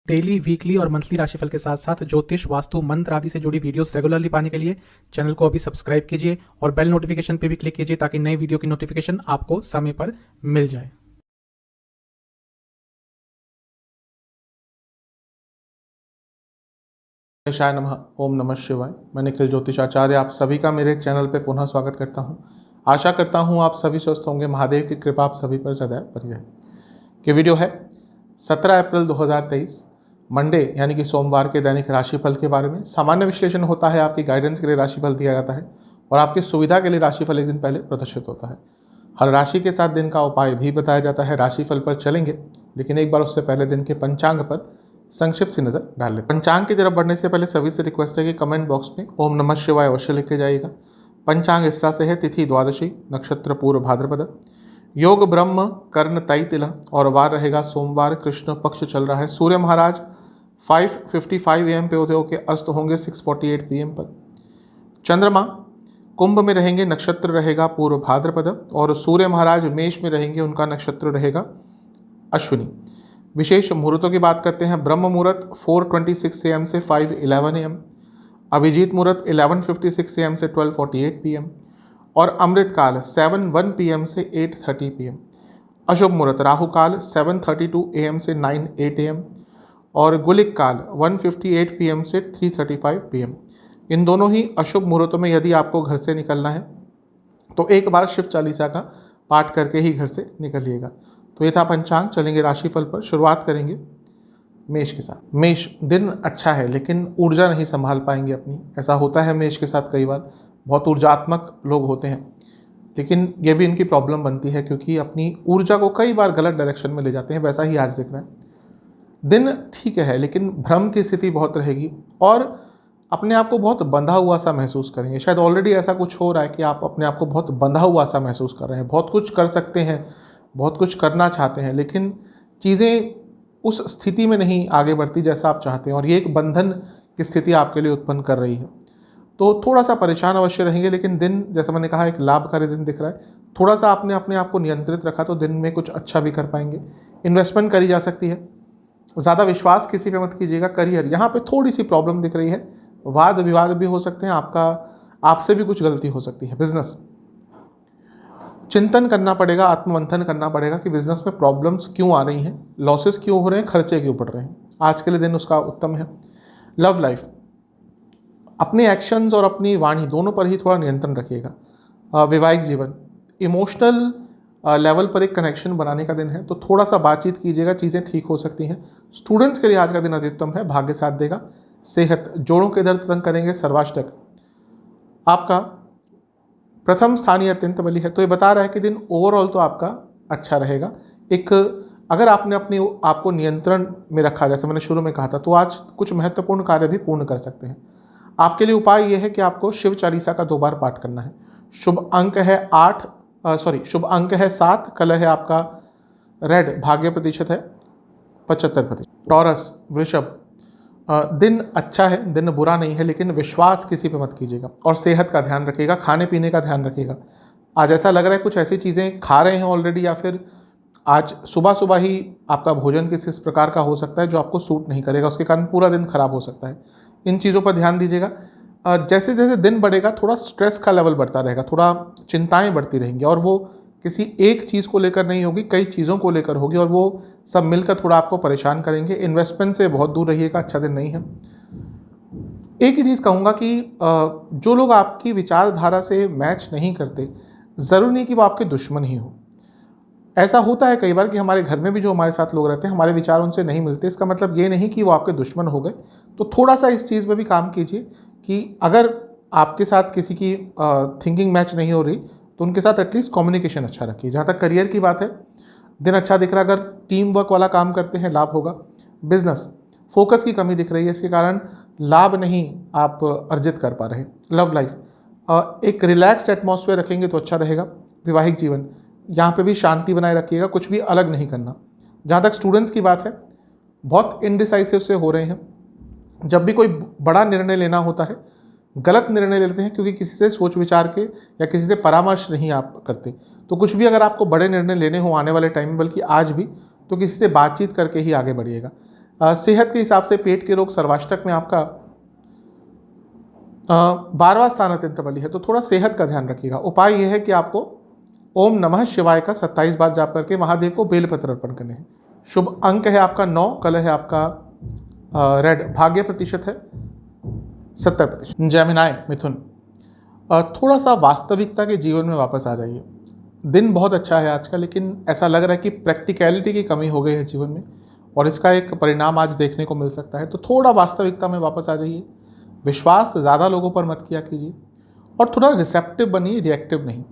Daily, weekly और monthly राशिफल के साथ साथ ज्योतिष, वास्तु, मंत्र आदि से जुड़ी वीडियोस रेगुलरली पाने के लिए चैनल को अभी सब्सक्राइब कीजिए और बेल नोटिफिकेशन पे भी क्लिक कीजिए ताकि नई वीडियो की नोटिफिकेशन आपको समय पर मिल जाए। शाय नमः। ओम नमः शिवाय। मैं निखिल ज्योतिषाचार्य आप सभी का मेरे चैनल पर पुनः स्वागत करता हूं। आशा करता हूं आप सभी स्वस्थ होंगे। महादेव की कृपा आप सभी पर सदैव बनी रहे। ये वीडियो है 17 अप्रैल 2023 मंडे यानी कि सोमवार के दैनिक राशिफल के बारे में। सामान्य विश्लेषण होता है, आपकी गाइडेंस के लिए राशिफल दिया जाता है और आपकी सुविधा के लिए राशिफल एक दिन पहले प्रदर्शित होता है। हर राशि के साथ दिन का उपाय भी बताया जाता है। राशिफल पर चलेंगे, लेकिन एक बार उससे पहले दिन के पंचांग पर संक्षिप्त सी नजर डाल लेते। पंचांग की तरफ बढ़ने से पहले सभी से रिक्वेस्ट है कि कमेंट बॉक्स में ओम नमः शिवाय अवश्य लिख के जाइएगा। पंचांग इस तरह से है: तिथि द्वादशी, नक्षत्र पूर्व भाद्रपद, योग ब्रह्म कर्ण तैतिल और वार रहेगा सोमवार, कृष्ण पक्ष चल रहा है। सूर्य महाराज 5:55 AM पे उदय होकर अस्त होंगे 6:48 PM पर। चंद्रमा कुंभ में रहेंगे, नक्षत्र रहेगा पूर्व भाद्रपद और सूर्य महाराज मेष में रहेंगे, उनका नक्षत्र रहेगा अश्विनी। विशेष मुहूर्तों की बात करते हैं। ब्रह्म मुहूर्त 4:26 AM से 5:11 AM, अभिजीत मुहूर्त 11:56 AM से 12:48 PM और अमृत काल 7:01 PM से 8:30 PM। अशुभ मुहूर्त राहु काल 7:32 AM से 9:08 AM और गुलिक काल 1:58 PM से 3:35 PM। इन दोनों ही अशुभ मुहूर्तों में यदि आपको घर से निकलना है तो एक बार शिव चालीसा का पाठ करके ही घर से निकलिएगा। तो ये था पंचांग। चलेंगे राशिफल पर। शुरुआत करेंगे मेष के साथ। मेष, दिन अच्छा है लेकिन ऊर्जा नहीं संभाल पाएंगे अपनी। ऐसा होता है मेष के साथ, कई बार बहुत ऊर्जात्मक लोग होते हैं, लेकिन ये भी इनकी प्रॉब्लम बनती है क्योंकि अपनी ऊर्जा को कई बार गलत डायरेक्शन में ले जाते हैं। वैसा ही आज दिख रहा है। दिन ठीक है लेकिन भ्रम की स्थिति बहुत रहेगी और अपने आप को बहुत बंधा हुआ सा महसूस करेंगे। शायद ऑलरेडी ऐसा कुछ हो रहा है कि आप अपने आप को बहुत बंधा हुआ सा महसूस कर रहे हैं। बहुत कुछ कर सकते हैं, बहुत कुछ करना चाहते हैं, लेकिन चीज़ें उस स्थिति में नहीं आगे बढ़ती जैसा आप चाहते हैं और ये एक बंधन की स्थिति आपके लिए उत्पन्न कर रही है। तो थोड़ा सा परेशान अवश्य रहेंगे, लेकिन दिन जैसा मैंने कहा एक लाभकारी दिन दिख रहा है। थोड़ा सा आपने अपने आप को नियंत्रित रखा तो दिन में कुछ अच्छा भी कर पाएंगे। इन्वेस्टमेंट करी जा सकती है। ज़्यादा विश्वास किसी पे मत कीजिएगा। करियर, यहाँ पे थोड़ी सी प्रॉब्लम दिख रही है। वाद विवाद भी हो सकते हैं, आपसे भी कुछ गलती हो सकती है। बिजनेस, चिंतन करना पड़ेगा, आत्ममंथन करना पड़ेगा कि बिजनेस में प्रॉब्लम्स क्यों आ रही हैं, लॉसेस क्यों हो रहे हैं, खर्चे क्यों बढ़ रहे हैं। आज के लिए दिन उसका उत्तम है। लव लाइफ, अपने एक्शंस और अपनी वाणी दोनों पर ही थोड़ा नियंत्रण रखिएगा। वैवाहिक जीवन, इमोशनल लेवल पर एक कनेक्शन बनाने का दिन है, तो थोड़ा सा बातचीत कीजिएगा, चीज़ें ठीक हो सकती हैं। स्टूडेंट्स के लिए आज का दिन अत्युत्तम है, भाग्य साथ देगा। सेहत, जोड़ों के दर्द तंग करेंगे। सर्वाष्टक, आपका प्रथम स्थानीय अत्यंत बली है, तो ये बता रहा है कि दिन ओवरऑल तो आपका अच्छा रहेगा। एक अगर आपने अपने आपको नियंत्रण में रखा, जैसे मैंने शुरू में कहा था, तो आज कुछ महत्वपूर्ण कार्य भी पूर्ण कर सकते हैं। आपके लिए उपाय यह है कि आपको शिव चालीसा का 2 बार पाठ करना है। शुभ अंक है 7, कलर है आपका रेड, भाग्य प्रतिशत है 75%। टॉरस, वृषभ, दिन अच्छा है, दिन बुरा नहीं है, लेकिन विश्वास किसी पे मत कीजिएगा और सेहत का ध्यान रखिएगा, खाने पीने का ध्यान रखिएगा। आज ऐसा लग रहा है कुछ ऐसी चीज़ें खा रहे हैं ऑलरेडी, या फिर आज सुबह सुबह ही आपका भोजन किसी इस प्रकार का हो सकता है जो आपको सूट नहीं करेगा, उसके कारण पूरा दिन खराब हो सकता है। इन चीज़ों पर ध्यान दीजिएगा। जैसे जैसे दिन बढ़ेगा थोड़ा स्ट्रेस का लेवल बढ़ता रहेगा, थोड़ा चिंताएँ बढ़ती रहेंगी और वो किसी एक चीज़ को लेकर नहीं होगी, कई चीज़ों को लेकर होगी और वो सब मिलकर थोड़ा आपको परेशान करेंगे। इन्वेस्टमेंट से बहुत दूर रहिएगा, अच्छा दिन नहीं है। एक ही चीज़ कहूँगा कि जो लोग आपकी विचारधारा से मैच नहीं करते, ज़रूरी नहीं कि वो आपके दुश्मन ही हो। ऐसा होता है कई बार कि हमारे घर में भी जो हमारे साथ लोग रहते हैं, हमारे विचार उनसे नहीं मिलते, इसका मतलब ये नहीं कि वो आपके दुश्मन हो गए। तो थोड़ा सा इस चीज़ में भी काम कीजिए कि अगर आपके साथ किसी की थिंकिंग मैच नहीं हो रही तो उनके साथ एटलीस्ट कम्युनिकेशन अच्छा रखिए। जहाँ तक करियर की बात है, दिन अच्छा दिख रहा है। अगर टीम वर्क वाला काम करते हैं लाभ होगा। बिजनेस, फोकस की कमी दिख रही है, इसके कारण लाभ नहीं आप अर्जित कर पा रहे। लव लाइफ, एक रिलैक्स एटमॉस्फेयर रखेंगे तो अच्छा रहेगा। वैवाहिक जीवन, यहाँ पे भी शांति बनाए रखिएगा, कुछ भी अलग नहीं करना। जहाँ तक स्टूडेंट्स की बात है, बहुत इनडिसाइसिव से हो रहे हैं। जब भी कोई बड़ा निर्णय लेना होता है गलत निर्णय ले लेते हैं, क्योंकि किसी से सोच विचार के या किसी से परामर्श नहीं आप करते। तो कुछ भी अगर आपको बड़े निर्णय लेने हो आने वाले टाइम में, बल्कि आज भी, तो किसी से बातचीत करके ही आगे बढ़िएगा। सेहत के हिसाब से पेट के रोग सर्वाष्टक में आपका 12वां स्थान अत्यंत बली है, तो थोड़ा सेहत का ध्यान रखिएगा। उपाय यह है कि आपको ओम नमः शिवाय का 27 बार जाप करके महादेव को बेलपत्र अर्पण करने हैं। शुभ अंक है आपका 9, कलर है आपका रेड, भाग्य प्रतिशत है 70%। जैमिनाय मिथुन, थोड़ा सा वास्तविकता के जीवन में वापस आ जाइए। दिन बहुत अच्छा है आज का, लेकिन ऐसा लग रहा है कि प्रैक्टिकलिटी की कमी हो गई है जीवन में और इसका एक परिणाम आज देखने को मिल सकता है। तो थोड़ा वास्तविकता में वापस आ जाइए, विश्वास ज़्यादा लोगों पर मत किया कीजिए और थोड़ा रिसेप्टिव बनिए, रिएक्टिव नहीं।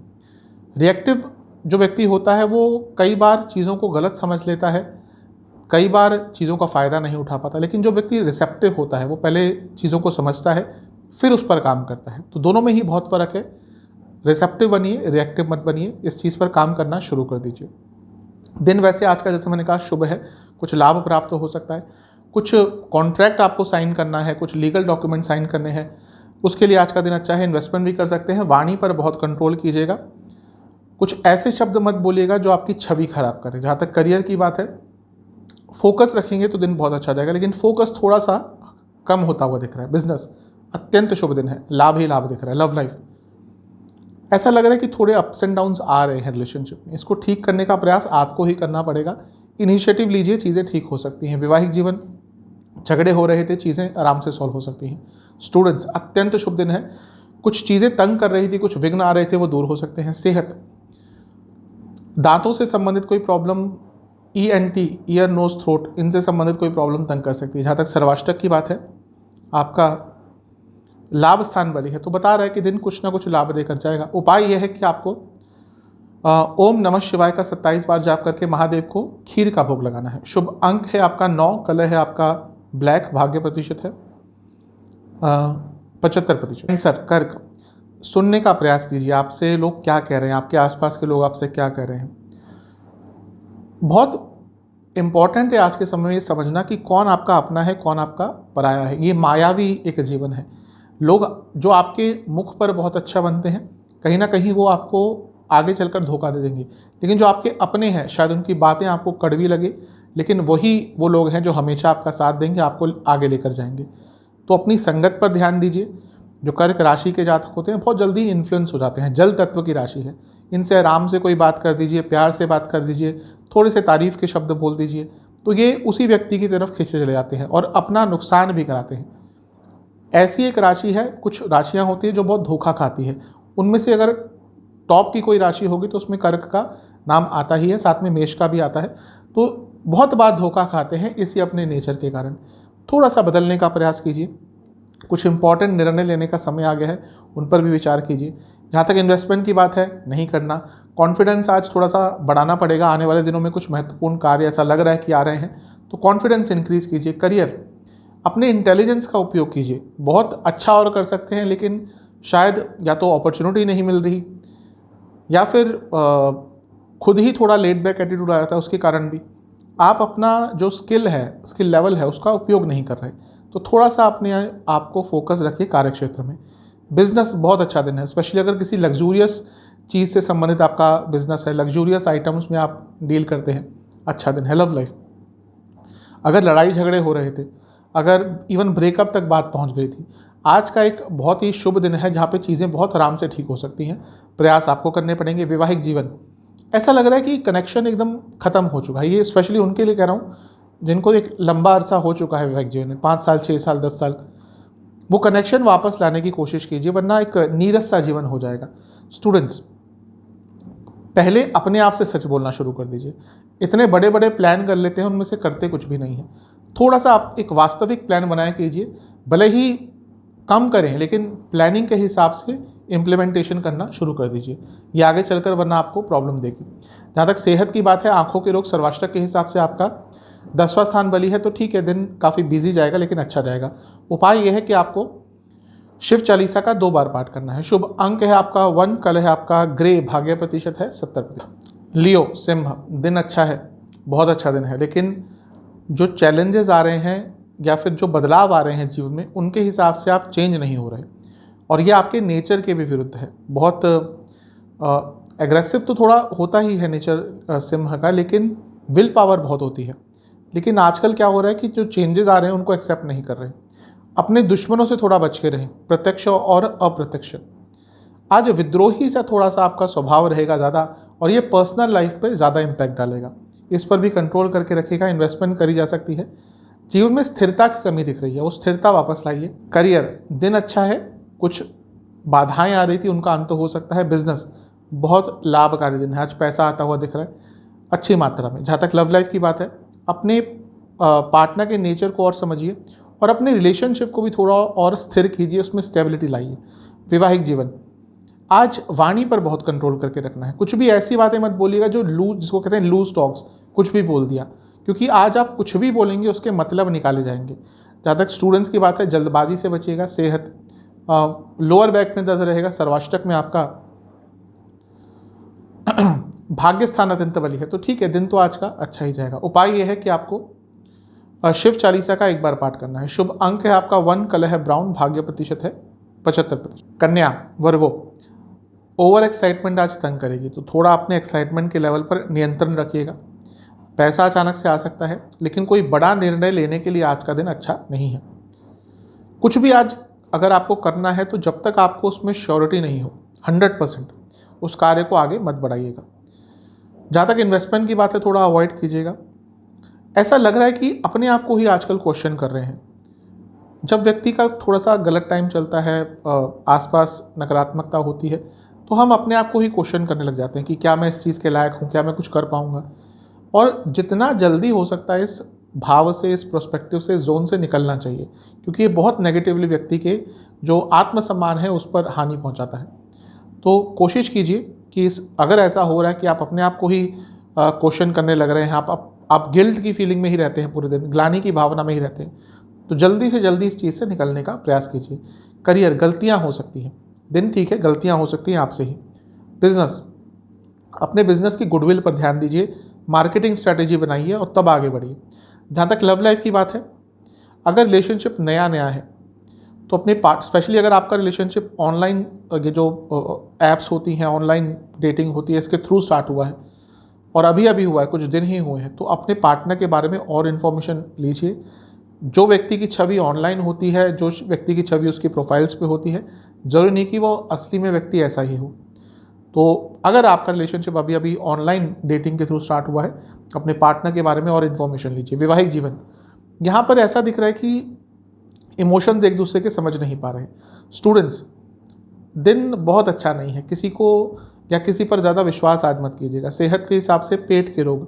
रिएक्टिव जो व्यक्ति होता है वो कई बार चीज़ों को गलत समझ लेता है, कई बार चीज़ों का फ़ायदा नहीं उठा पाता, लेकिन जो व्यक्ति रिसेप्टिव होता है वो पहले चीज़ों को समझता है फिर उस पर काम करता है। तो दोनों में ही बहुत फ़र्क है। रिसेप्टिव बनिए, रिएक्टिव मत बनिए, इस चीज़ पर काम करना शुरू कर दीजिए। दिन वैसे आज का जैसे मैंने कहा शुभ है, कुछ लाभ प्राप्त हो सकता है, कुछ कॉन्ट्रैक्ट आपको साइन करना है, कुछ लीगल डॉक्यूमेंट साइन करने हैं, उसके लिए आज का दिन अच्छा है। इन्वेस्टमेंट भी कर सकते हैं। वाणी पर बहुत कंट्रोल कीजिएगा, कुछ ऐसे शब्द मत बोलिएगा जो आपकी छवि खराब करे। जहाँ तक करियर की बात है, फोकस रखेंगे तो दिन बहुत अच्छा जाएगा, लेकिन फोकस थोड़ा सा कम होता हुआ दिख रहा है। बिजनेस अत्यंत शुभ दिन है, लाभ ही लाभ दिख रहा है। लव लाइफ ऐसा लग रहा है कि थोड़े अप्स एंड डाउन्स आ रहे हैं रिलेशनशिप में, इसको ठीक करने का प्रयास आपको ही करना पड़ेगा। इनिशिएटिव लीजिए, चीज़ें ठीक हो सकती हैं। वैवाहिक जीवन, झगड़े हो रहे थे, चीज़ें आराम से सॉल्व हो सकती हैं। स्टूडेंट्स अत्यंत शुभ दिन है, कुछ चीज़ें तंग कर रही थी, कुछ विघ्न आ रहे थे, वो दूर हो सकते हैं। सेहत, दांतों से संबंधित कोई problem, ENT ear nose throat, इनसे संबंधित कोई प्रॉब्लम तंग कर सकती है। जहाँ तक सर्वाष्टक की बात है, आपका लाभ स्थान बली है, तो बता रहा है कि दिन कुछ ना कुछ लाभ देकर जाएगा। उपाय यह है कि आपको ओम नमः शिवाय का 27 बार जाप करके महादेव को खीर का भोग लगाना है। शुभ अंक है आपका 9, कलर है आपका ब्लैक, भाग्य प्रतिशत है 75%। सर कर्क, सुनने का प्रयास कीजिए, आपसे लोग क्या कह रहे हैं, आपके आसपास के लोग आपसे क्या कह रहे हैं। बहुत इंपॉर्टेंट है आज के समय में ये समझना कि कौन आपका अपना है, कौन आपका पराया है। ये मायावी एक जीवन है। लोग जो आपके मुख पर बहुत अच्छा बनते हैं, कहीं ना कहीं वो आपको आगे चलकर धोखा दे देंगे, लेकिन जो आपके अपने हैं शायद उनकी बातें आपको कड़वी लगे, लेकिन वही वो लोग हैं जो हमेशा आपका साथ देंगे, आपको आगे लेकर जाएंगे। तो अपनी संगत पर ध्यान दीजिए। जो कर्क राशि के जातक होते हैं बहुत जल्दी इन्फ्लुएंस हो जाते हैं, जल तत्व की राशि है। इनसे आराम से कोई बात कर दीजिए, प्यार से बात कर दीजिए, थोड़े से तारीफ़ के शब्द बोल दीजिए, तो ये उसी व्यक्ति की तरफ खींचे चले जाते हैं और अपना नुकसान भी कराते हैं। ऐसी एक राशि है, कुछ राशियाँ होती हैं जो बहुत धोखा खाती है। उनमें से अगर टॉप की कोई राशि होगी तो उसमें कर्क का नाम आता ही है, साथ में मेष का भी आता है। तो बहुत बार धोखा खाते हैं इसी अपने नेचर के कारण। थोड़ा सा बदलने का प्रयास कीजिए। कुछ इंपॉर्टेंट निर्णय लेने का समय आ गया है, उन पर भी विचार कीजिए। जहाँ तक इन्वेस्टमेंट की बात है, नहीं करना। कॉन्फिडेंस आज थोड़ा सा बढ़ाना पड़ेगा। आने वाले दिनों में कुछ महत्वपूर्ण कार्य ऐसा लग रहा है कि आ रहे हैं, तो कॉन्फिडेंस इंक्रीज़ कीजिए। करियर, अपने इंटेलिजेंस का उपयोग कीजिए। बहुत अच्छा और कर सकते हैं, लेकिन शायद या तो अपॉर्चुनिटी नहीं मिल रही या फिर खुद ही थोड़ा लेट बैक एटीट्यूड आ जाता है, उसके कारण भी आप अपना जो स्किल लेवल है उसका उपयोग नहीं कर रहे। तो थोड़ा सा अपने आप को फोकस रखिए कार्य क्षेत्र में। बिजनेस बहुत अच्छा दिन है, स्पेशली अगर किसी लग्जूरियस चीज़ से संबंधित आपका बिजनेस है, लग्जूरियस आइटम्स में आप डील करते हैं, अच्छा दिन है। लव लाइफ, अगर लड़ाई झगड़े हो रहे थे, अगर इवन ब्रेकअप तक बात पहुंच गई थी, आज का एक बहुत ही शुभ दिन है जहाँ पे चीज़ें बहुत आराम से ठीक हो सकती हैं। प्रयास आपको करने पड़ेंगे। वैवाहिक जीवन, ऐसा लग रहा है कि कनेक्शन एकदम ख़त्म हो चुका है। ये स्पेशली उनके लिए कह रहा हूँ जिनको एक लंबा अरसा हो चुका है वैवाहिक जीवन में, 5 साल, 6 साल, 10 साल, वो कनेक्शन वापस लाने की कोशिश कीजिए, वरना एक नीरस सा जीवन हो जाएगा। स्टूडेंट्स, पहले अपने आप से सच बोलना शुरू कर दीजिए। इतने बड़े बड़े प्लान कर लेते हैं, उनमें से करते कुछ भी नहीं है। थोड़ा सा आप एक वास्तविक प्लान बनाया कीजिए, भले ही कम करें लेकिन प्लानिंग के हिसाब से इम्प्लीमेंटेशन करना शुरू कर दीजिए। ये आगे चलकर वरना आपको प्रॉब्लम देगी। जहाँ तक सेहत की बात है, आंखों के रोग सर्वाष्टक के हिसाब से आपका 10वां स्थान बली है, तो ठीक है, दिन काफ़ी बिजी जाएगा लेकिन अच्छा जाएगा। उपाय यह है कि आपको शिव चालीसा का 2 बार पाठ करना है। शुभ अंक है आपका 1, कलर है आपका ग्रे, भाग्य प्रतिशत है 70%। लियो सिंह, दिन अच्छा है, बहुत अच्छा दिन है, लेकिन जो चैलेंजेस आ रहे हैं या फिर जो बदलाव आ रहे हैं जीवन में, उनके हिसाब से आप चेंज नहीं हो रहे और ये आपके नेचर के भी विरुद्ध है। बहुत एग्रेसिव तो थोड़ा होता ही है नेचर सिंह का, लेकिन विल पावर बहुत होती है। लेकिन आजकल क्या हो रहा है कि जो चेंजेस आ रहे हैं उनको एक्सेप्ट नहीं कर रहे। अपने दुश्मनों से थोड़ा बच के रहें, प्रत्यक्ष और अप्रत्यक्ष। आज विद्रोही सा थोड़ा सा आपका स्वभाव रहेगा ज़्यादा, और ये पर्सनल लाइफ पे ज़्यादा इम्पैक्ट डालेगा। इस पर भी कंट्रोल करके रखिएगा। इन्वेस्टमेंट करी जा सकती है। जीवन में स्थिरता की कमी दिख रही है, वो स्थिरता वापस लाइए। करियर दिन अच्छा है, कुछ बाधाएं आ रही थी उनका अंत हो सकता है। बिजनेस बहुत लाभकारी दिन है, आज पैसा आता हुआ दिख रहा है अच्छी मात्रा में। जहाँ तक लव लाइफ की बात है, अपने पार्टनर के नेचर को और समझिए और अपने रिलेशनशिप को भी थोड़ा और स्थिर कीजिए, उसमें स्टेबिलिटी लाइए। वैवाहिक जीवन आज वाणी पर बहुत कंट्रोल करके रखना है। कुछ भी ऐसी बातें मत बोलिएगा जो लूज, जिसको कहते हैं लूज टॉक्स, कुछ भी बोल दिया, क्योंकि आज आप कुछ भी बोलेंगे उसके मतलब निकाले जाएंगे। जहाँ तक स्टूडेंट्स की बात है, जल्दबाजी से बचिएगा। सेहत लोअर बैक में दर्द रहेगा। सर्वाष्टक में आपका भाग्य स्थान अत्यंत बली है, तो ठीक है, दिन तो आज का अच्छा ही जाएगा। उपाय यह है कि आपको शिव चालीसा का एक बार पाठ करना है। शुभ अंक है आपका 1, कलर है ब्राउन, भाग्य प्रतिशत है 75%। कन्या वर्गो, ओवर एक्साइटमेंट आज तंग करेगी, तो थोड़ा अपने एक्साइटमेंट के लेवल पर नियंत्रण रखिएगा। पैसा अचानक से आ सकता है, लेकिन कोई बड़ा निर्णय लेने के लिए आज का दिन अच्छा नहीं है। कुछ भी आज अगर आपको करना है तो जब तक आपको उसमें श्योरिटी नहीं हो 100%, उस कार्य को आगे मत बढ़ाइएगा। जहाँ तक इन्वेस्टमेंट की बात है, थोड़ा अवॉइड कीजिएगा। ऐसा लग रहा है कि अपने आप को ही आजकल क्वेश्चन कर रहे हैं। जब व्यक्ति का थोड़ा सा गलत टाइम चलता है, आसपास नकारात्मकता होती है, तो हम अपने आप को ही क्वेश्चन करने लग जाते हैं कि क्या मैं इस चीज़ के लायक हूँ, क्या मैं कुछ कर पाऊँगा। और जितना जल्दी हो सकता है इस भाव से, इस प्रोस्पेक्टिव से, इस जोन से निकलना चाहिए, क्योंकि ये बहुत नेगेटिवली व्यक्ति के जो आत्मसम्मान है उस पर हानि पहुँचाता है। तो कोशिश कीजिए कि अगर ऐसा हो रहा है कि आप अपने आप को ही क्वेश्चन करने लग रहे हैं, आप गिल्ट की फीलिंग में ही रहते हैं पूरे दिन, ग्लानि की भावना में ही रहते हैं, तो जल्दी से जल्दी इस चीज़ से निकलने का प्रयास कीजिए। करियर गलतियां हो सकती हैं, दिन ठीक है, गलतियां हो सकती हैं आपसे ही। बिजनेस, अपने बिजनेस की गुडविल पर ध्यान दीजिए, मार्केटिंग स्ट्रैटेजी बनाइए और तब आगे बढ़िए। जहाँ तक लव लाइफ की बात है, अगर रिलेशनशिप नया है तो अपने पार्ट, स्पेशली अगर आपका रिलेशनशिप ऑनलाइन, ये जो ऐप्स होती हैं, ऑनलाइन डेटिंग होती है, इसके थ्रू स्टार्ट हुआ है और अभी हुआ है, कुछ दिन ही हुए हैं, तो अपने पार्टनर के बारे में और इन्फॉर्मेशन लीजिए। जो व्यक्ति की छवि ऑनलाइन होती है, जो व्यक्ति की छवि उसकी प्रोफाइल्स पे होती है, ज़रूरी नहीं कि वो असली में व्यक्ति ऐसा ही हो। तो अगर आपका रिलेशनशिप अभी ऑनलाइन डेटिंग के थ्रू स्टार्ट हुआ है, अपने पार्टनर के बारे में और इन्फॉर्मेशन लीजिए। वैवाहिक जीवन, यहाँ पर ऐसा दिख रहा है कि इमोशंस एक दूसरे के समझ नहीं पा रहे। स्टूडेंट्स, दिन बहुत अच्छा नहीं है, किसी को या किसी पर ज़्यादा विश्वास आज मत कीजिएगा। सेहत के हिसाब से पेट के रोग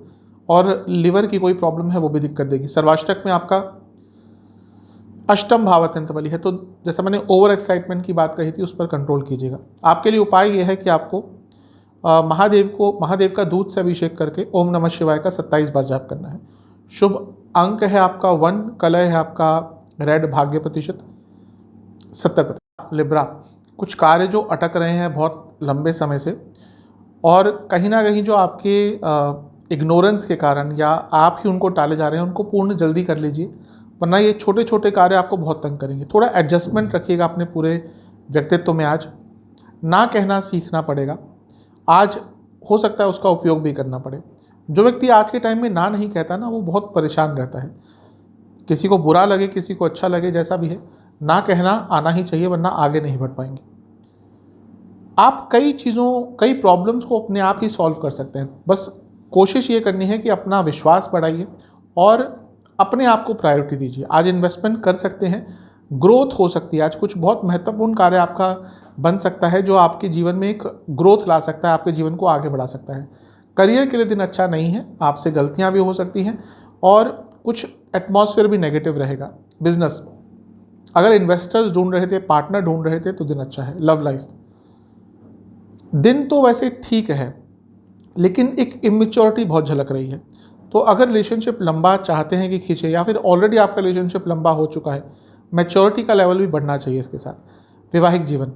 और लिवर की कोई प्रॉब्लम है वो भी दिक्कत देगी। सर्वाष्टक में आपका अष्टम भाव अत्यंत बली है, तो जैसा मैंने ओवर एक्साइटमेंट की बात कही थी उस पर कंट्रोल कीजिएगा। आपके लिए उपाय यह है कि आपको महादेव का दूध से अभिषेक करके ओम नमः शिवाय का 27 बार जाप करना है। शुभ अंक है आपका 1, कलर है आपका रेड, भाग्य प्रतिशत 70%। लिब्रा, कुछ कार्य जो अटक रहे हैं बहुत लंबे समय से, और कहीं ना कहीं जो आपके इग्नोरेंस के कारण या आप ही उनको टाले जा रहे हैं, उनको पूर्ण जल्दी कर लीजिए, वरना ये छोटे छोटे कार्य आपको बहुत तंग करेंगे। थोड़ा एडजस्टमेंट रखिएगा अपने पूरे व्यक्तित्व में। आज ना कहना सीखना पड़ेगा, आज हो सकता है उसका उपयोग भी करना पड़े। जो व्यक्ति आज के टाइम में ना नहीं कहता ना, वो बहुत परेशान रहता है। किसी को बुरा लगे, किसी को अच्छा लगे, जैसा भी है, ना कहना आना ही चाहिए, वरना आगे नहीं बढ़ पाएंगे। आप कई प्रॉब्लम्स को अपने आप ही सॉल्व कर सकते हैं। बस कोशिश ये करनी है कि अपना विश्वास बढ़ाइए और अपने आप को प्रायोरिटी दीजिए। आज इन्वेस्टमेंट कर सकते हैं, ग्रोथ हो सकती है। आज कुछ बहुत महत्वपूर्ण कार्य आपका बन सकता है जो आपके जीवन में एक ग्रोथ ला सकता है, आपके जीवन को आगे बढ़ा सकता है। करियर के लिए दिन अच्छा नहीं है, आपसे गलतियां भी हो सकती हैं और कुछ एटमॉस्फेयर भी नेगेटिव रहेगा। बिजनेस, अगर इन्वेस्टर्स ढूंढ रहे थे, पार्टनर ढूंढ रहे थे, तो दिन अच्छा है। लव लाइफ, दिन तो वैसे ठीक है, लेकिन एक इमेच्योरिटी बहुत झलक रही है। तो अगर रिलेशनशिप लंबा चाहते हैं कि खींचे, या फिर ऑलरेडी आपका रिलेशनशिप लंबा हो चुका है, मैच्योरिटी का लेवल भी बढ़ना चाहिए इसके साथ। वैवाहिक जीवन,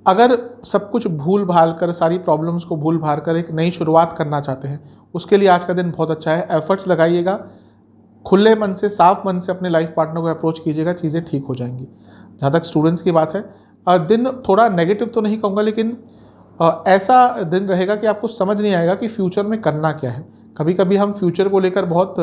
अगर सब कुछ भूल भाल कर, सारी प्रॉब्लम्स को भूल भाल कर एक नई शुरुआत करना चाहते हैं, उसके लिए आज का दिन बहुत अच्छा है। एफर्ट्स लगाइएगा, खुले मन से, साफ मन से अपने लाइफ पार्टनर को अप्रोच कीजिएगा, चीज़ें ठीक हो जाएंगी। जहाँ तक स्टूडेंट्स की बात है, दिन थोड़ा नेगेटिव तो नहीं कहूँगा, लेकिन ऐसा दिन रहेगा कि आपको समझ नहीं आएगा कि फ्यूचर में करना क्या है। कभी कभी हम फ्यूचर को लेकर बहुत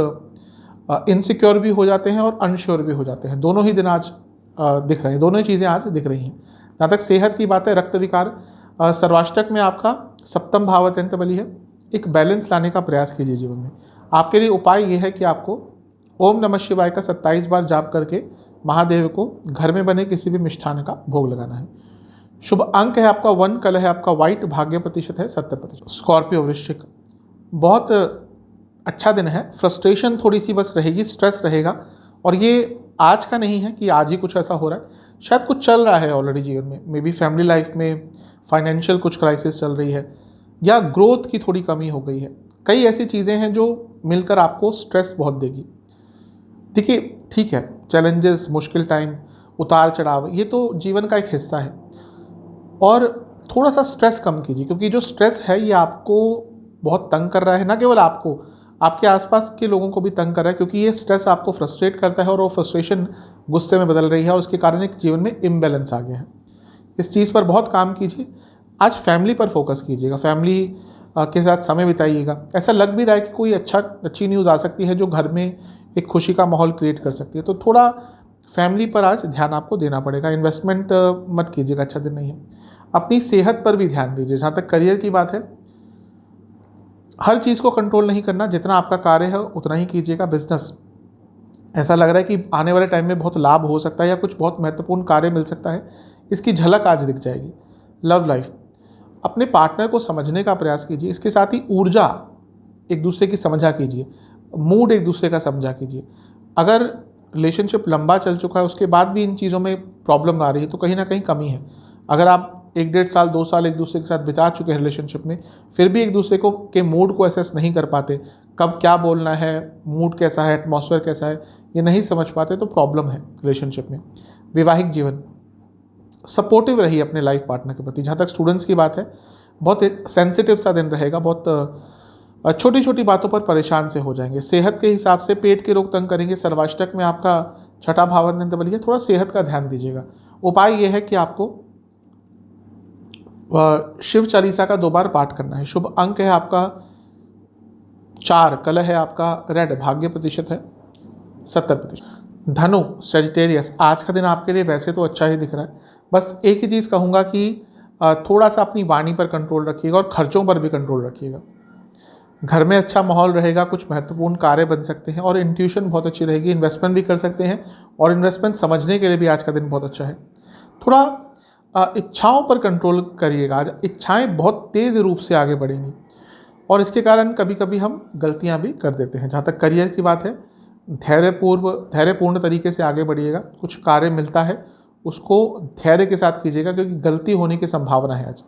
इनसिक्योर भी हो जाते हैं और अनश्योर भी हो जाते हैं। दोनों ही दिन आज दिख रहे हैं, दोनों ही चीज़ें आज दिख रही हैं। जहाँ तक सेहत की बात है, रक्त विकार सर्वाष्टक में आपका सप्तम भाव अत्यंत बली है। एक बैलेंस लाने का प्रयास कीजिए जीवन में। आपके लिए उपाय ये है कि आपको ओम नमः शिवाय का 27 बार जाप करके महादेव को घर में बने किसी भी मिष्ठान का भोग लगाना है। शुभ अंक है आपका 1, कलर है आपका व्हाइट, भाग्य प्रतिशत है 70%। स्कॉर्पियो वृश्चिक, बहुत अच्छा दिन है। फ्रस्ट्रेशन थोड़ी सी बस रहेगी, स्ट्रेस रहेगा, और ये आज का नहीं है कि आज ही कुछ ऐसा हो रहा है, शायद कुछ चल रहा है ऑलरेडी जीवन में। मे बी फैमिली लाइफ में फाइनेंशियल कुछ क्राइसिस चल रही है, या ग्रोथ की थोड़ी कमी हो गई है। कई ऐसी चीज़ें हैं जो मिलकर आपको स्ट्रेस बहुत देगी। देखिए ठीक है, चैलेंजेस, मुश्किल टाइम, उतार चढ़ाव, ये तो जीवन का एक हिस्सा है, और थोड़ा सा स्ट्रेस कम कीजिए, क्योंकि जो स्ट्रेस है ये आपको बहुत तंग कर रहा है। ना केवल आपको, आपके आसपास के लोगों को भी तंग कर रहा है, क्योंकि ये स्ट्रेस आपको फ्रस्ट्रेट करता है और वो फ्रस्ट्रेशन गुस्से में बदल रही है, और उसके कारण एक जीवन में इम्बैलेंस आ गया है। इस चीज़ पर बहुत काम कीजिए। आज फैमिली पर फोकस कीजिएगा, फैमिली के साथ समय बिताइएगा। ऐसा लग भी रहा है कि कोई अच्छी न्यूज़ आ सकती है जो घर में एक खुशी का माहौल क्रिएट कर सकती है, तो थोड़ा फैमिली पर आज ध्यान आपको देना पड़ेगा। इन्वेस्टमेंट मत कीजिएगा, अच्छा दिन नहीं है। अपनी सेहत पर भी ध्यान दीजिए। जहाँ तक करियर की बात है, हर चीज़ को कंट्रोल नहीं करना, जितना आपका कार्य है उतना ही कीजिएगा। बिजनेस, ऐसा लग रहा है कि आने वाले टाइम में बहुत लाभ हो सकता है या कुछ बहुत महत्वपूर्ण कार्य मिल सकता है, इसकी झलक आज दिख जाएगी। लव लाइफ, अपने पार्टनर को समझने का प्रयास कीजिए। इसके साथ ही ऊर्जा एक दूसरे की समझा कीजिए, मूड एक दूसरे का समझा कीजिए। अगर रिलेशनशिप लंबा चल चुका है, उसके बाद भी इन चीज़ों में प्रॉब्लम आ रही है, तो कहीं ना कहीं कमी है। अगर आप 1-1.5 साल 2 साल एक दूसरे के साथ बिता चुके हैं रिलेशनशिप में, फिर भी एक दूसरे को के मूड को एसेस नहीं कर पाते, कब क्या बोलना है, मूड कैसा है, एटमॉस्फेयर कैसा है, ये नहीं समझ पाते, तो प्रॉब्लम है रिलेशनशिप में। वैवाहिक जीवन, सपोर्टिव रहिए अपने लाइफ पार्टनर के प्रति। जहाँ तक स्टूडेंट्स की बात है, बहुत सेंसिटिव सा दिन रहेगा, बहुत छोटी छोटी बातों पर परेशान से हो जाएंगे। सेहत के हिसाब से पेट के रोग तंग करेंगे। सर्वाष्टक में आपका छठा भाव अत्यंत बली है, थोड़ा सेहत का ध्यान दीजिएगा। उपाय यह है कि आपको शिव चालीसा का 2 बार पाठ करना है। शुभ अंक है आपका 4, कलर है आपका रेड, भाग्य प्रतिशत है 70%। धनु सेजिटेरियस, आज का दिन आपके लिए वैसे तो अच्छा ही दिख रहा है। बस एक ही चीज़ कहूँगा कि थोड़ा सा अपनी वाणी पर कंट्रोल रखिएगा और खर्चों पर भी कंट्रोल रखिएगा। घर में अच्छा माहौल रहेगा, कुछ महत्वपूर्ण कार्य बन सकते हैं, और इंट्यूशन बहुत अच्छी रहेगी। इन्वेस्टमेंट भी कर सकते हैं, और इन्वेस्टमेंट समझने के लिए भी आज का दिन बहुत अच्छा है। थोड़ा इच्छाओं पर कंट्रोल करिएगा। आज इच्छाएं बहुत तेज़ रूप से आगे बढ़ेंगी, और इसके कारण कभी कभी हम गलतियां भी कर देते हैं। जहाँ तक करियर की बात है, धैर्यपूर्ण तरीके से आगे बढ़िएगा। कुछ कार्य मिलता है उसको धैर्य के साथ कीजिएगा, क्योंकि गलती होने की संभावना है आज।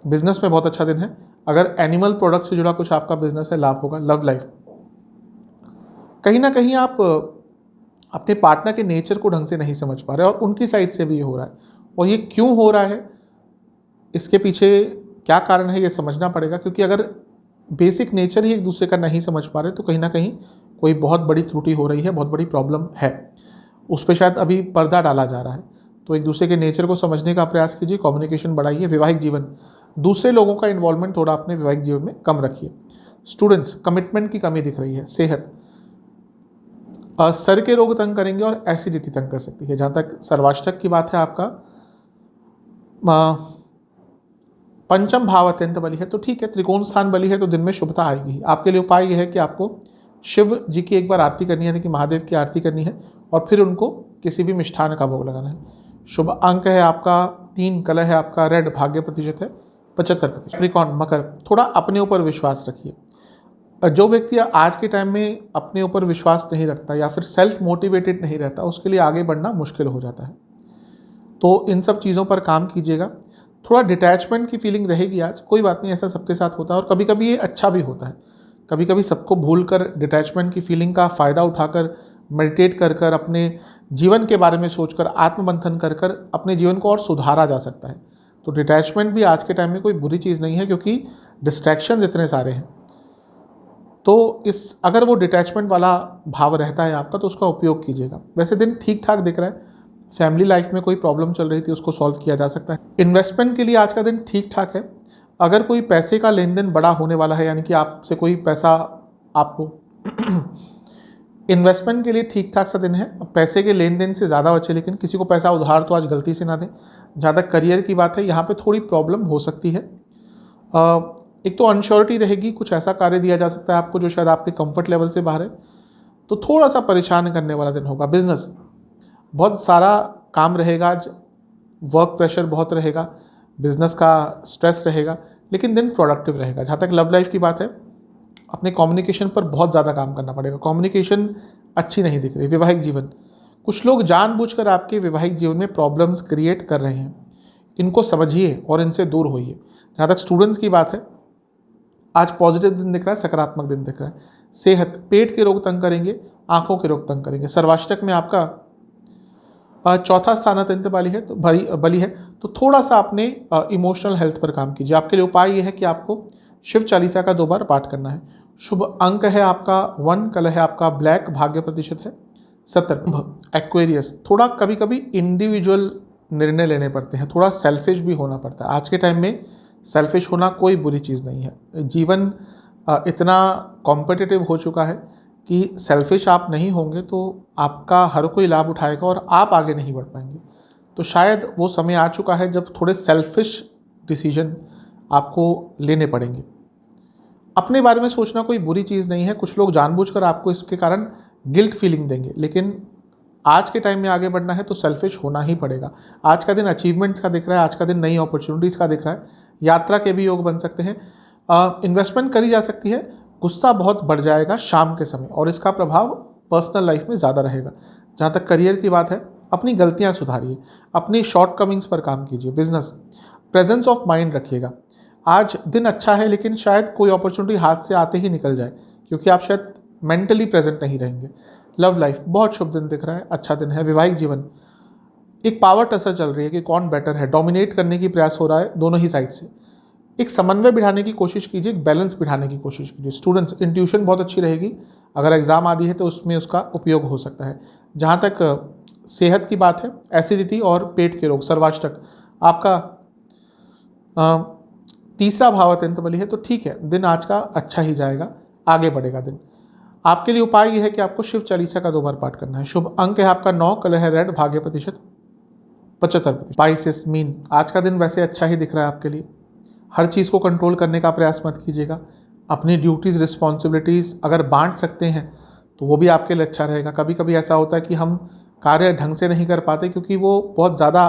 बिजनेस में बहुत अच्छा दिन है। अगर एनिमल प्रोडक्ट से जुड़ा कुछ आपका बिजनेस है, लाभ होगा। लव लाइफ, कहीं ना कहीं आप अपने पार्टनर के नेचर को ढंग से नहीं समझ पा रहे, और उनकी साइड से भी ये हो रहा है, और ये क्यों हो रहा है, इसके पीछे क्या कारण है, ये समझना पड़ेगा। क्योंकि अगर बेसिक नेचर ही एक दूसरे का नहीं समझ पा रहे, तो कहीं ना कहीं कोई बहुत बड़ी त्रुटि हो रही है, बहुत बड़ी प्रॉब्लम है। उस पर शायद अभी पर्दा डाला जा रहा है। तो एक दूसरे के नेचर को समझने का प्रयास कीजिए, कम्युनिकेशन बढ़ाइए। वैवाहिक जीवन, दूसरे लोगों का इन्वॉल्वमेंट थोड़ा अपने वैवाहिक जीवन में कम रखिए। स्टूडेंट्स, कमिटमेंट की कमी दिख रही है। सेहत, सर के रोग तंग करेंगे और एसिडिटी तंग कर सकती है। जहाँ तक सर्वाष्टक की बात है, आपका पंचम भाव अत्यंत बली है, तो ठीक है। त्रिकोण स्थान बली है, तो दिन में शुभता आएगी। आपके लिए उपाय यह है कि आपको शिव जी की एक बार आरती करनी है, यानी कि महादेव की आरती करनी है, और फिर उनको किसी भी मिष्ठान का भोग लगाना है। शुभ अंक है आपका 3, कलर है आपका रेड, भाग्य प्रतिशत है 75%। कैप्रिकॉर्न मकर, थोड़ा अपने ऊपर विश्वास रखिए। जो व्यक्ति आज के टाइम में अपने ऊपर विश्वास नहीं रखता या फिर सेल्फ मोटिवेटेड नहीं रहता, उसके लिए आगे बढ़ना मुश्किल हो जाता है। तो इन सब चीज़ों पर काम कीजिएगा। थोड़ा डिटैचमेंट की फीलिंग रहेगी आज, कोई बात नहीं, ऐसा सबके साथ होता है, और कभी कभी ये अच्छा भी होता है। कभी कभी सबको भूलकर, डिटैचमेंट की फीलिंग का फ़ायदा उठाकर, मेडिटेट कर कर, अपने जीवन के बारे में सोचकर, आत्ममंथन कर कर अपने जीवन को और सुधारा जा सकता है। तो डिटैचमेंट भी आज के टाइम में कोई बुरी चीज़ नहीं है, क्योंकि डिस्ट्रैक्शंस इतने सारे हैं। तो अगर वो डिटैचमेंट वाला भाव रहता है आपका, तो उसका उपयोग कीजिएगा। वैसे दिन ठीक ठाक दिख रहा है। फैमिली लाइफ में कोई प्रॉब्लम चल रही थी, उसको सॉल्व किया जा सकता है। इन्वेस्टमेंट के लिए आज का दिन ठीक ठाक है। अगर कोई पैसे का लेन देन बड़ा होने वाला है, यानी कि आपसे कोई पैसा आपको इन्वेस्टमेंट के लिए ठीक ठाक सा दिन है। पैसे के लेन देन से ज़्यादा बचे, लेकिन किसी को पैसा उधार तो आज गलती से ना दें। जहाँ तक करियर की बात है, यहाँ पे थोड़ी प्रॉब्लम हो सकती है। एक तो अनश्योरिटी रहेगी, कुछ ऐसा कार्य दिया जा सकता है आपको जो शायद आपके कंफर्ट लेवल से बाहर है, तो थोड़ा सा परेशान करने वाला दिन होगा। बिजनेस, बहुत सारा काम रहेगा, वर्क प्रेशर बहुत रहेगा, बिजनेस का स्ट्रेस रहेगा, लेकिन दिन प्रोडक्टिव रहेगा। जहाँ तक लव लाइफ की बात है, अपने कम्युनिकेशन पर बहुत ज़्यादा काम करना पड़ेगा। कम्युनिकेशन अच्छी नहीं दिख रही। वैवाहिक जीवन, कुछ लोग जानबूझकर आपके वैवाहिक जीवन में प्रॉब्लम्स क्रिएट कर रहे हैं, इनको समझिए और इनसे दूर होइए। जहाँ तक स्टूडेंट्स की बात है, आज पॉजिटिव दिन दिख रहा है, सकारात्मक दिन दिख रहा है। सेहत, पेट के रोग तंग करेंगे, आंखों के रोग तंग करेंगे। सर्वाष्टक में आपका चौथा स्थान अत्यंत बली है, तो थोड़ा सा अपने इमोशनल हेल्थ पर काम कीजिए। आपके लिए उपाय यह है कि आपको शिव चालीसा का 2 बार पाठ करना है। शुभ अंक है आपका 1, कलर है आपका ब्लैक, भाग्य प्रतिशत है 70। एक्वेरियस, थोड़ा कभी कभी इंडिविजुअल निर्णय लेने पड़ते हैं, थोड़ा सेल्फिश भी होना पड़ता है। आज के टाइम में सेल्फिश होना कोई बुरी चीज़ नहीं है। जीवन इतना कॉम्पिटिटिव हो चुका है कि सेल्फिश आप नहीं होंगे तो आपका हर कोई लाभ उठाएगा और आप आगे नहीं बढ़ पाएंगे। तो शायद वो समय आ चुका है जब थोड़े सेल्फिश डिसीजन आपको लेने पड़ेंगे। अपने बारे में सोचना कोई बुरी चीज़ नहीं है। कुछ लोग जानबूझकर आपको इसके कारण गिल्ट फीलिंग देंगे, लेकिन आज के टाइम में आगे बढ़ना है तो सेल्फिश होना ही पड़ेगा। आज का दिन अचीवमेंट्स का दिख रहा है, आज का दिन नई अपॉर्चुनिटीज़ का दिख रहा है, यात्रा के भी योग बन सकते हैं, इन्वेस्टमेंट करी जा सकती है। गुस्सा बहुत बढ़ जाएगा शाम के समय और इसका प्रभाव पर्सनल लाइफ में ज़्यादा रहेगा। जहाँ तक करियर की बात है, अपनी गलतियाँ सुधारिए, अपनी शॉर्टकमिंग्स पर काम कीजिए। बिजनेस, प्रेजेंस ऑफ माइंड रखिएगा। आज दिन अच्छा है, लेकिन शायद कोई अपॉर्चुनिटी हाथ से आते ही निकल जाए, क्योंकि आप शायद मेंटली प्रेजेंट नहीं रहेंगे। लव लाइफ, बहुत शुभ दिन दिख रहा है, अच्छा दिन है। वैवाहिक जीवन, एक पावर टसर चल रही है कि कौन बेटर है, डोमिनेट करने की प्रयास हो रहा है दोनों ही साइड से। एक समन्वय बिठाने की कोशिश कीजिए, एक बैलेंस बिठाने की कोशिश कीजिए। स्टूडेंट्स, इंट्यूशन बहुत अच्छी रहेगी, अगर एग्जाम आदि है तो उसमें उसका उपयोग हो सकता है। जहाँ तक सेहत की बात है, एसिडिटी और पेट के रोग, सर्वाष्टक, आपका तीसरा भाव अत्यंत बली है, तो ठीक है, दिन आज का अच्छा ही जाएगा, आगे बढ़ेगा दिन। आपके लिए उपाय यह है कि आपको शिव चालीसा का 2 बार पाठ करना है। शुभ अंक है आपका 9, कलर है रेड, भाग्य प्रतिशत 75%। स्पाइसेस, मीन, आज का दिन वैसे अच्छा ही दिख रहा है आपके लिए। हर चीज़ को कंट्रोल करने का प्रयास मत कीजिएगा। अपनी ड्यूटीज़, रिस्पॉन्सिबिलिटीज़ अगर बांट सकते हैं तो वो भी आपके लिए अच्छा रहेगा। कभी कभी ऐसा होता है कि हम कार्य ढंग से नहीं कर पाते क्योंकि वो बहुत ज़्यादा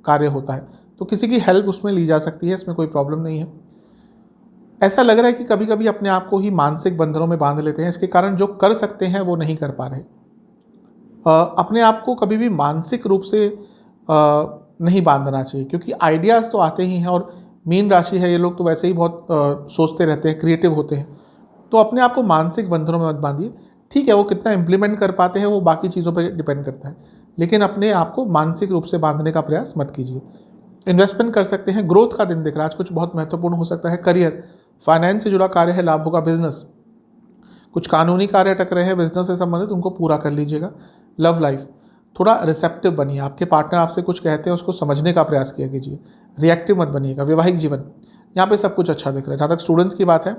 कार्य होता है, तो किसी की हेल्प उसमें ली जा सकती है, इसमें कोई प्रॉब्लम नहीं है। ऐसा लग रहा है कि कभी कभी अपने आप को ही मानसिक बंधनों में बांध लेते हैं, इसके कारण जो कर सकते हैं वो नहीं कर पा रहे। अपने आप को कभी भी मानसिक रूप से नहीं बांधना चाहिए, क्योंकि आइडियाज़ तो आते ही हैं, और मीन राशि है, ये लोग तो वैसे ही बहुत सोचते रहते हैं, क्रिएटिव होते हैं। तो अपने आप को मानसिक बंधनों में मत बांधिए। ठीक है, वो कितना इम्प्लीमेंट कर पाते हैं वो बाकी चीज़ों पर डिपेंड करता है, लेकिन अपने आप को मानसिक रूप से बांधने का प्रयास मत कीजिए। इन्वेस्टमेंट कर सकते हैं, ग्रोथ का दिन दिख रहा है, आज कुछ बहुत महत्वपूर्ण हो सकता है। करियर, फाइनेंस से जुड़ा कार्य है, लाभ होगा। बिजनेस, कुछ कानूनी कार्य अटक रहे हैं बिजनेस से संबंधित, उनको पूरा कर लीजिएगा। लव लाइफ, थोड़ा रिसेप्टिव बनिए, आपके पार्टनर आपसे कुछ कहते हैं उसको समझने का प्रयास किया कीजिए, रिएक्टिव मत बनिएगा। वैवाहिक जीवन, यहाँ पे सब कुछ अच्छा दिख रहा है। जहाँ तक स्टूडेंट्स की बात है,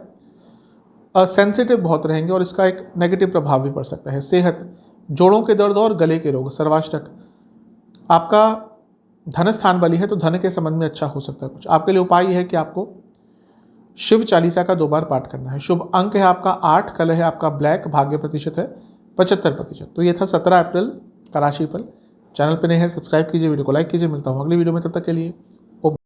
सेंसिटिव बहुत रहेंगे और इसका एक नेगेटिव प्रभाव भी पड़ सकता है। सेहत, जोड़ों के दर्द और गले के रोग, सर्वाष्टक, आपका धन स्थान बली है तो धन के संबंध में अच्छा हो सकता है कुछ। आपके लिए उपाय यह है कि आपको शिव चालीसा का 2 बार पाठ करना है। शुभ अंक है आपका 8, कलर है आपका ब्लैक, भाग्य प्रतिशत है 75%। तो ये था 17 अप्रैल का राशिफल। चैनल पे नए हैं, सब्सक्राइब कीजिए, वीडियो को लाइक कीजिए। मिलता हूँ अगली वीडियो में, तब तक के लिए